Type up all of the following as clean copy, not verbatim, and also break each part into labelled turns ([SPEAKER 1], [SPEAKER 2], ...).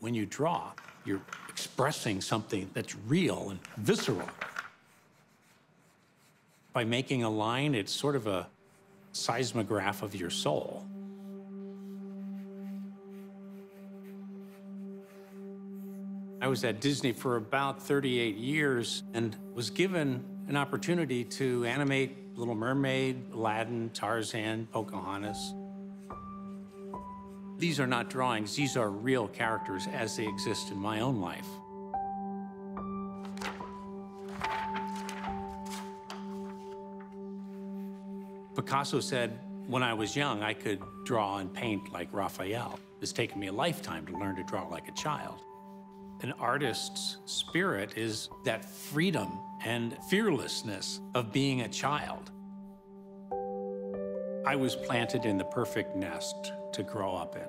[SPEAKER 1] When you draw, you're expressing something that's real and visceral. By making a line, it's sort of a seismograph of your soul. I was at Disney for about 38 years and was given an opportunity to animate Little Mermaid, Aladdin, Tarzan, Pocahontas. These are not drawings, these are real characters as they exist in my own life. Picasso said, when I was young, I could draw and paint like Raphael. It's taken me a lifetime to learn to draw like a child. An artist's spirit is that freedom and fearlessness of being a child. I was planted in the perfect nest to grow up in.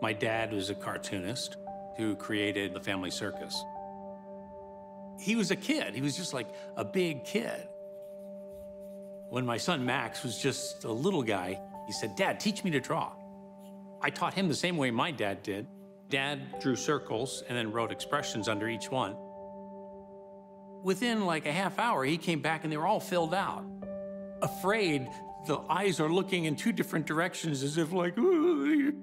[SPEAKER 1] My dad was a cartoonist who created the family circus. He was a kid. He was just like a big kid. When my son Max was just a little guy, he said, "Dad, teach me to draw." I taught him the same way my dad did. Dad drew circles and then wrote expressions under each one. Within like a half hour, he came back and they were all filled out. Afraid, the eyes are looking in two different directions as if like, ooh.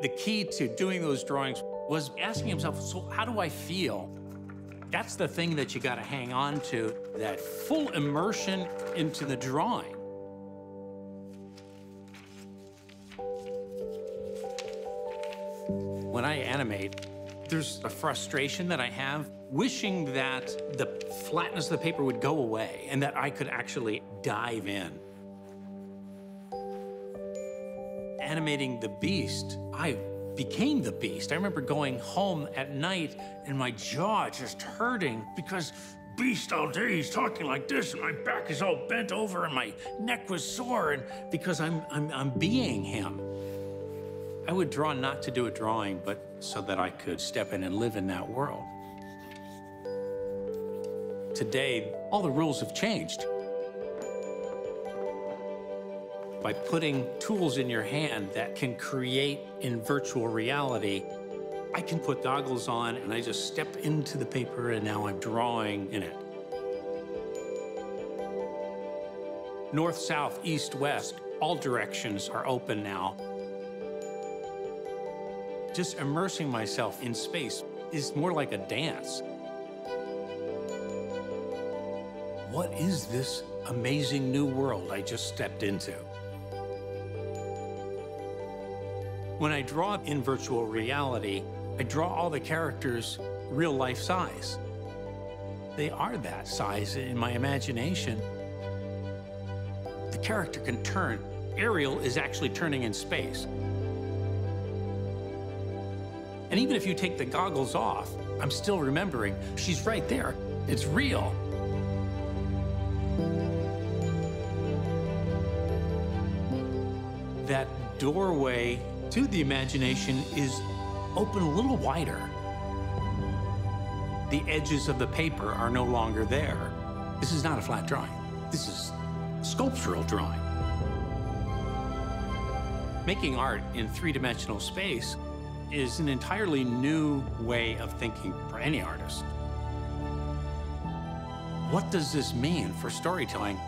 [SPEAKER 1] The key to doing those drawings was asking himself, so how do I feel? That's the thing that you gotta hang on to, that full immersion into the drawing. When I animate, there's a frustration that I have, wishing that the flatness of the paper would go away and that I could actually dive in. Animating the Beast, I became the Beast. I remember going home at night and my jaw just hurting because Beast all day, he's talking like this and my back is all bent over and my neck was sore and because I'm being him. I would draw not to do a drawing, but so that I could step in and live in that world. Today, all the rules have changed. By putting tools in your hand that can create in virtual reality, I can put goggles on and I just step into the paper and now I'm drawing in it. North, south, east, west, all directions are open now. Just immersing myself in space is more like a dance. What is this amazing new world I just stepped into? When I draw in virtual reality, I draw all the characters real life size. They are that size in my imagination. The character can turn. Ariel is actually turning in space. And even if you take the goggles off, I'm still remembering she's right there. It's real. That doorway to the imagination is open a little wider. The edges of the paper are no longer there. This is not a flat drawing. This is a sculptural drawing. Making art in three-dimensional space is an entirely new way of thinking for any artist. What does this mean for storytelling?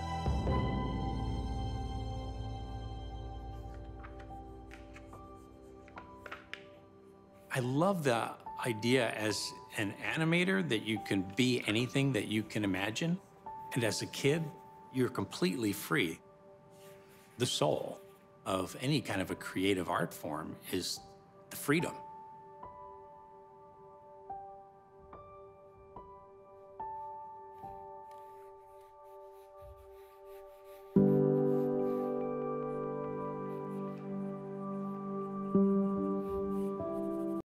[SPEAKER 1] I love the idea as an animator that you can be anything that you can imagine. And as a kid, you're completely free. The soul of any kind of a creative art form is the freedom.